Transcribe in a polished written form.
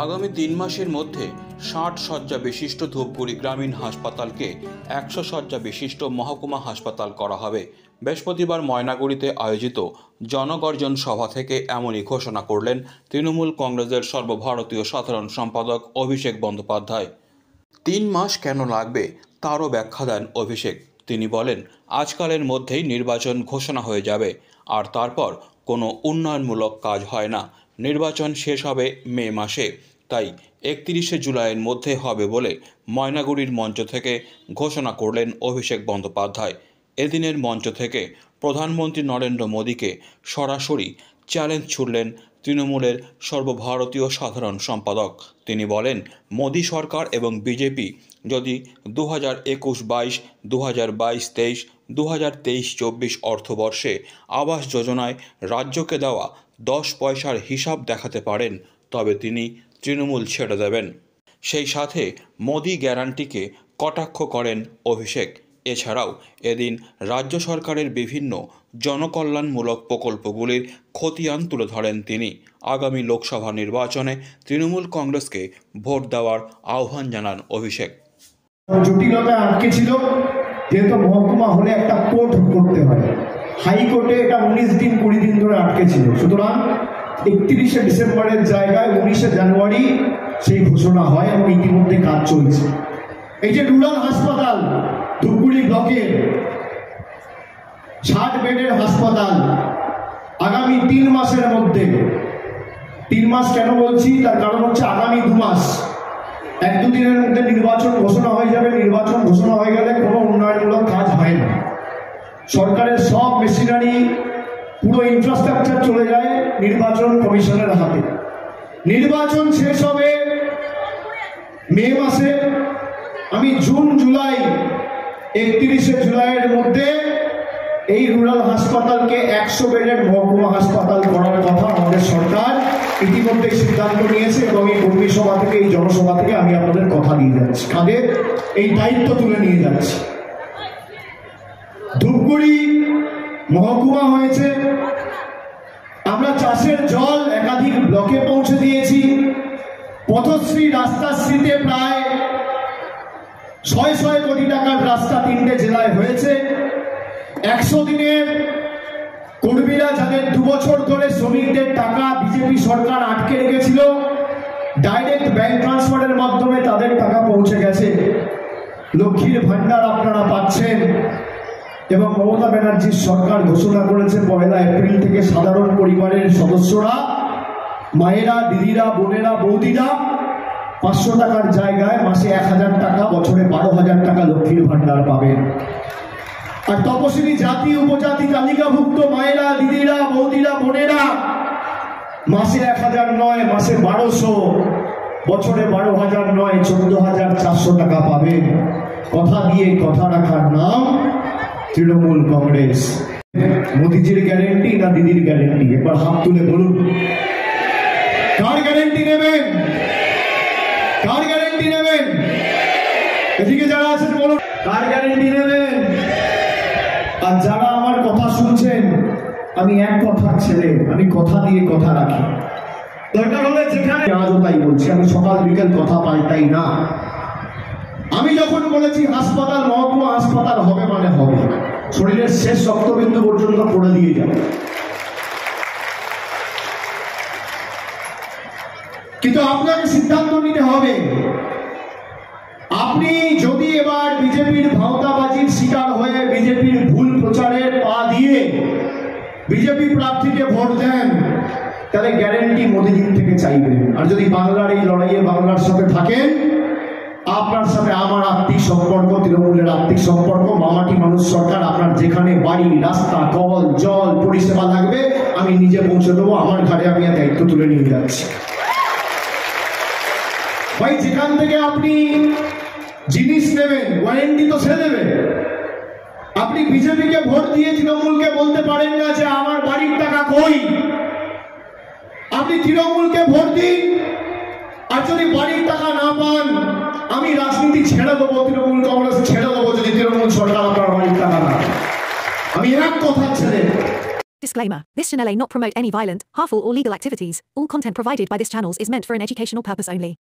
আগামী 3 মাসের মধ্যে 60 শয্যা বিশিষ্ট ধূপগুড়ি গ্রামীণ হাসপাতালকে 100 শয্যা বিশিষ্ট মহকুমা হাসপাতাল করা হবে। বৃহস্পতিবার ময়নাগুড়িতে আয়োজিত জনগর্জন সভা থেকে এমনই ঘোষণা করলেন তৃণমূল কংগ্রেসের সর্বভারতীয় সাধারণ সম্পাদক অভিষেক বন্দ্যোপাধ্যায়। 3 মাস কেন লাগবে তারও ব্যাখ্যা দেন অভিষেক। তিনি বলেন, আজকালের মধ্যেই নির্বাচন ঘোষণা হয়ে যাবে, আর তারপর কোনো উন্নয়নমূলক কাজ হয় না। নির্বাচন শেষ হবে মে মাসে, তাই 31শে জুলাইয়ের মধ্যে হবে বলে ময়নাগুড়ির মঞ্চ থেকে ঘোষণা করলেন অভিষেক বন্দ্যোপাধ্যায়। এদিনের মঞ্চ থেকে প্রধানমন্ত্রী নরেন্দ্র মোদীকে সরাসরি চ্যালেঞ্জ ছুড়লেন তৃণমূলের সর্বভারতীয় সাধারণ সম্পাদক। তিনি বলেন, মোদী সরকার এবং বিজেপি যদি 2021-22, 2022-23, 2023-24 অর্থবর্ষে আবাস যোজনায় রাজ্যকে দেওয়া 10 পয়সার হিসাব দেখাতে পারেন, তবে তিনি তৃণমূল ছেড়ে দেবেন। সেই সাথে মোদী গ্যারান্টিকে কটাক্ষ করেন অভিষেক। এছাড়াও এদিন রাজ্য সরকারের বিভিন্ন জনকল্যাণমূলক প্রকল্পগুলির খতিয়ান তুলে ধরেন তিনি। আগামী লোকসভা নির্বাচনে তৃণমূল কংগ্রেসকে ভোট দেওয়ার আহ্বান জানান অভিষেক। জটিলতা আটকে ছিল, যেহেতু মহকুমা হলে একটা কোর্ট করতে হয়, হাইকোর্টে এটা 19 দিন 20 দিন ধরে আটকে ছিল। সুতরাং 31শে ডিসেম্বরের জায়গায় 19শে জানুয়ারি সেই ঘোষণা হয় এবং ইতিমধ্যে কাজ চলছে। এই যে রুরাল হাসপাতাল ধূপগুড়ি ব্লকের 60 বেডের হাসপাতাল আগামী 3 মাসের মধ্যে, 3 মাস কেন বলছি তার কারণ হচ্ছে আগামী 2 মাস 1-2 দিনের মধ্যে নির্বাচন ঘোষণা হয়ে যাবে। নির্বাচন ঘোষণা হয়ে গেলে কোনো উন্নয়নমূলক কাজ হয় না। সরকারের সব মেশিনারি, পুরো ইনফ্রাস্ট্রাকচার চলে যায় নির্বাচন কমিশনের হাতে। নির্বাচন শেষ হবে মে মাসে। আমি জুন জুলাই 31শে জুলাইয়ের মধ্যে এই রুরাল হাসপাতালকে 100 বেডের মহকুমা হাসপাতাল করার কথা আমাদের সরকার ইতিমধ্যে সিদ্ধান্ত নিয়েছে এবং এই কর্মী সভা থেকে, এই জনসভা থেকে আমি আপনাদের কথা দিয়ে যাচ্ছি, কাঁধে এই দায়িত্ব তুলে নিয়ে যাচ্ছি। ধূপগুড়ি মহকুমা হয়েছে, আমরা চাষের জল একাধিক ব্লকে পৌঁছে দিয়েছি। পথশ্রী রাস্তাশ্রীতে প্রায় 600 কোটি টাকার রাস্তা 3টে জেলায় হয়েছে। 100 দিনের কর্মীরা যাদের 2 বছর ধরে শ্রমিকদের টাকা বিজেপি সরকার আটকে রেখেছিল, ডাইরেক্ট ব্যাংক ট্রান্সফারের মাধ্যমে তাদের টাকা পৌঁছে গেছে। লক্ষ্মীর ভান্ডার আপনারা পাচ্ছেন এবং মমতা ব্যানার্জির সরকার ঘোষণা করেছে 1 এপ্রিল থেকে সাধারণ পরিবারের সদস্যরা, মায়েরা, দিদিরা, বোনেরা, বৌদিরা 500 টাকার জায়গায় মাসে 1000 টাকা, বছরে 12,000 টাকা লক্ষ্মীর ভান্ডার পাবেন। আর তপশিলি জাতি উপজাতি তালিকাভুক্ত মায়েরা, দিদিরা, বৌদিরা, বোনেরা মাসে 1000 নয়, মাসে 1200, বছরে 12,000 নয়, 14,400 টাকা পাবেন। কথা দিয়ে কথা রাখার নাম তৃণমূল কংগ্রেস। মোদিজির গ্যারেন্টি না দিদির গ্যারেন্টি? এবার হাত তুলে বলুন, কার গ্যারেন্টি নেবেন? কার গ্যারেন্টি নেবেন? এদিকে যারা আছেন বলুন, কার গ্যারেন্টি নেবেন? আর যারা আমার কথা শুনছেন, আমি এক কথার ছেলে, আমি কথা দিয়ে কথা রাখি। দরকার হলে যেখানে, আজও তাই বলছি, আমি সকাল বিকেল কথা পাল্টাই না। আমি যখন বলেছি হাসপাতাল, মহকুমা হাসপাতাল হবে মানে হবে, শরীরের শেষ রক্তবিন্দু পর্যন্ত পড়ে দিয়ে যাবে। কিন্তু আপনাকে সিদ্ধান্ত নিতে হবে। আপনি যদি এবার বিজেপির ভাওতাবাজির শিকার হয়ে, বিজেপির ভুল প্রচারের পা দিয়ে বিজেপি প্রার্থীকে ভোট দেন, তাহলে গ্যারেন্টি মোদিজির থেকে চাইবেন। আর যদি বাংলার এই লড়াইয়ে বাংলার সাথে থাকেন, আপনার সাথে আমার আত্মিক সম্পর্ক, তৃণমূলের আত্মিক সম্পর্ক, মামাটি মানুষ সরকার, আপনার যেখানে বাড়ি, রাস্তা, কল, জল পরিষেবা লাগবে আমি নিজে পৌঁছে দেবো। আমার ঘাড়ে আমি দায়িত্ব তুলে নিয়ে যাচ্ছি। ভাই, যেখান থেকে আপনি জিনিস নেবেন, ওয়ারেন্টি তো সে দেবে। আপনি বিজেপিকে ভোট দিয়ে তৃণমূলকে বলতে পারেন না যে আমার বাড়ির টাকা কই। আপনি তৃণমূলকে ভোট দিন, আর যদি বাড়ির টাকা না পান, আমি রাজনীতি ছেড়ে দেবো, তৃণমূল কংগ্রেস ছেড়ে দেবো যদি তৃণমূল সরকার আপনার বাড়ির টাকা না। আমি এক কথা ছেড়ে Disclaimer. This channel may not promote any violent, harmful or legal activities. All content provided by this channel is meant for an educational purpose only.